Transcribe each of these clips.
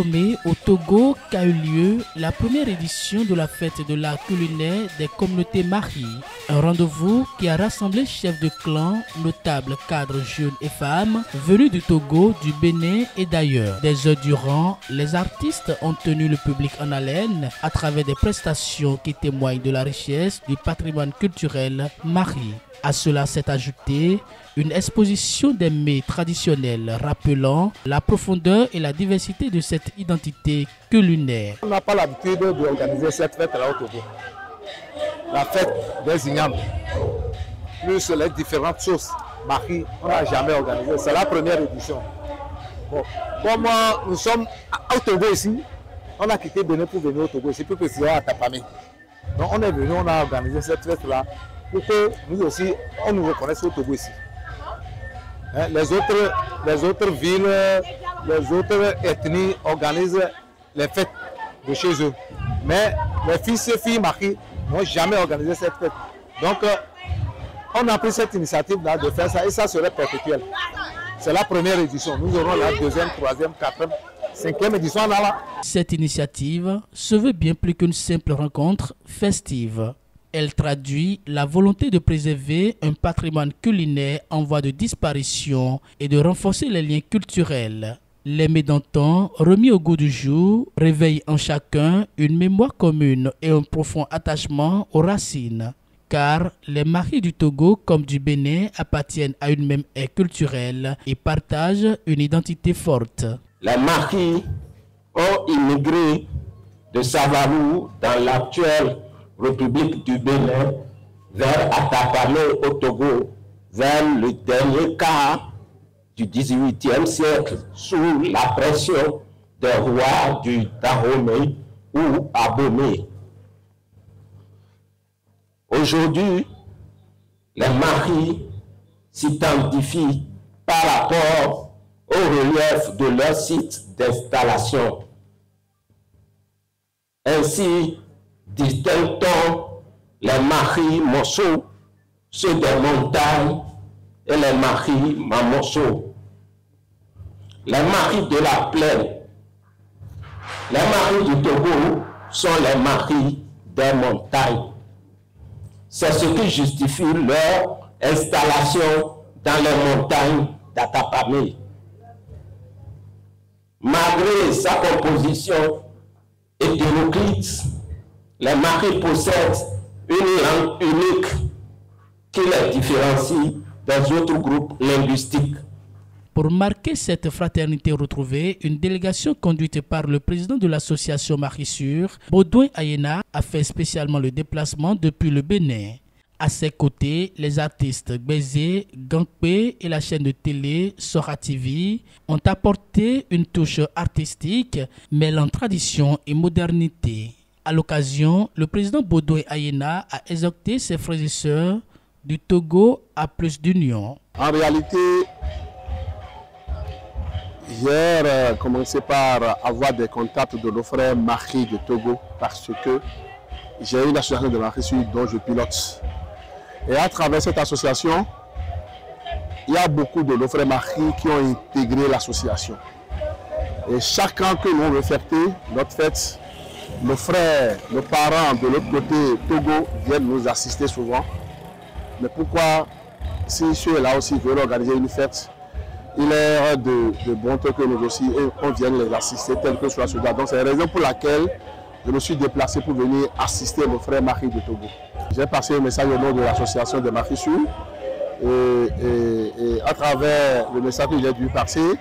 Lomé, au Togo, qu'a eu lieu la première édition de la fête de l'art culinaire des communautés Mari. Un rendez-vous qui a rassemblé chefs de clan, notables, cadres, jeunes et femmes venus du Togo, du Bénin et d'ailleurs. Des heures durant, les artistes ont tenu le public en haleine à travers des prestations qui témoignent de la richesse du patrimoine culturel Mari. À cela s'est ajouté une exposition des mets traditionnels rappelant la profondeur et la diversité de cette identité culinaire. On n'a pas l'habitude d'organiser cette fête-là au Togo. La fête des ignames, plus les différentes sauces Mari, on n'a jamais organisé. C'est la première édition. Bon, comme nous sommes au Togo ici, on a quitté Bénin pour venir au Togo ici, plus précisément à Tapamé. Donc on est venu, on a organisé cette fête-là pour que nous aussi, on nous reconnaisse au Togo ici. Hein, les autres villes, les autres ethnies organisent les fêtes de chez eux. Mais les fils et filles Mari n'ont jamais organisé cette fête. Donc, on a pris cette initiative-là de faire ça et ça serait perpétuel. C'est la première édition. Nous aurons la deuxième, troisième, quatrième, cinquième édition. Là. Cette initiative se veut bien plus qu'une simple rencontre festive. Elle traduit la volonté de préserver un patrimoine culinaire en voie de disparition et de renforcer les liens culturels. Les mets d'antan, remis au goût du jour, réveillent en chacun une mémoire commune et un profond attachement aux racines. Car les Maris du Togo comme du Bénin appartiennent à une même ère culturelle et partagent une identité forte. Les Maris ont immigré de Savarou dans l'actuelle République du Bénin vers Atapamé au Togo vers le dernier quart du XVIIIe siècle sous la pression des rois du Dahomey ou Abomey. Aujourd'hui, les Maris s'identifient par rapport au relief de leur site d'installation. Ainsi, distinguons les Maris Mosso, ceux des montagnes, et les Maris Mamosso. Les Maris de la plaine. Les Maris du Togo sont les Maris des montagnes. C'est ce qui justifie leur installation dans les montagnes d'Atapamé. Malgré sa composition hétéroclite, les Maris possèdent une langue unique qui les différencie des autres groupes linguistiques. Pour marquer cette fraternité retrouvée, une délégation conduite par le président de l'association Marissure, Baudouin Ayena, a fait spécialement le déplacement depuis le Bénin. À ses côtés, les artistes Bézé, Gangpé et la chaîne de télé Sora TV ont apporté une touche artistique mêlant tradition et modernité. À l'occasion, le président Baudouin Ayena a exhorté ses frères et sœurs du Togo à plus d'union. En réalité, j'ai commencé par avoir des contacts de nos frères Mari de Togo parce que j'ai une association de Marissure dont je pilote. Et à travers cette association, il y a beaucoup de nos frères Mari qui ont intégré l'association. Et chaque an que nous reflétons notre fête, nos frères, nos parents de l'autre côté Togo viennent nous assister souvent. Mais pourquoi, si ceux-là aussi veulent organiser une fête, il est de bon temps que nous aussi, on vienne les assister tel que soit cela. Donc c'est la raison pour laquelle je me suis déplacé pour venir assister nos frères Mari de Togo. J'ai passé un message au nom de l'association de Marissure et à travers le message que j'ai dû passer,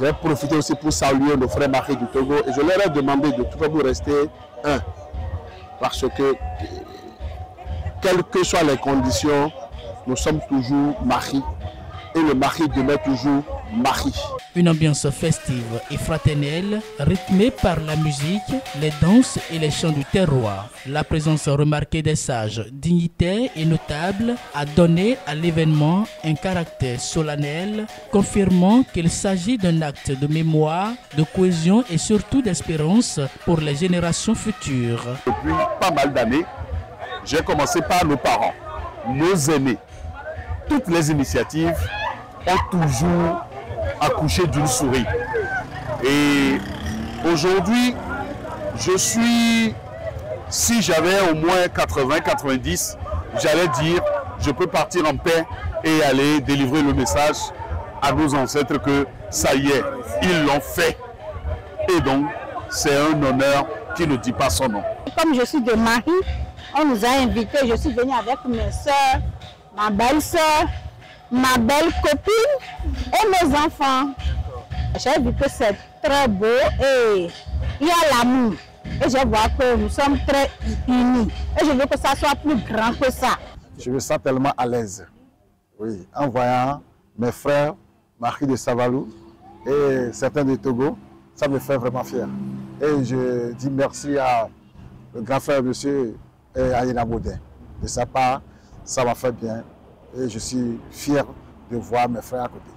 j'ai profité aussi pour saluer nos frères Mari du Togo et je leur ai demandé de toujours rester un. Parce que, quelles que soient les conditions, nous sommes toujours Mari. Et le Mari demeure toujours Mari. Une ambiance festive et fraternelle, rythmée par la musique, les danses et les chants du terroir. La présence remarquée des sages, dignitaires et notables a donné à l'événement un caractère solennel, confirmant qu'il s'agit d'un acte de mémoire, de cohésion et surtout d'espérance pour les générations futures. Depuis pas mal d'années, j'ai commencé par nos parents, nos aînés. Toutes les initiatives ont toujours accouché d'une souris. Et Aujourd'hui, je suis, si j'avais au moins 80, 90, j'allais dire, je peux partir en paix et aller délivrer le message à nos ancêtres que ça y est, ils l'ont fait. Et donc, c'est un honneur qui ne dit pas son nom. Comme je suis de Marie, on nous a invités, je suis venue avec mes soeurs, ma belle-sœur, ma belle copine et mes enfants. J'ai vu que c'est très beau et il y a l'amour. Et je vois que nous sommes très unis. Et je veux que ça soit plus grand que ça. Je me sens tellement à l'aise. Oui, en voyant mes frères, Marie de Savalou et certains de Togo, ça me fait vraiment fier. Et je dis merci à le grand frère monsieur Ayena Baudin. De sa part, ça m'a fait bien et je suis fier de voir mes frères à côté.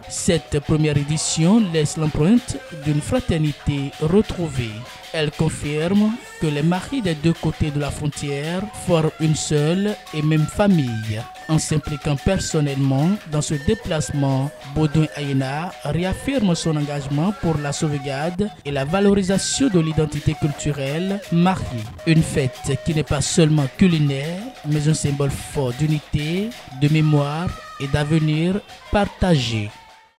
Cette première édition laisse l'empreinte d'une fraternité retrouvée. Elle confirme que les maris des deux côtés de la frontière forment une seule et même famille. En s'impliquant personnellement dans ce déplacement, Baudouin Ayena réaffirme son engagement pour la sauvegarde et la valorisation de l'identité culturelle Mahi. Une fête qui n'est pas seulement culinaire, mais un symbole fort d'unité, de mémoire et d'avenir partagé.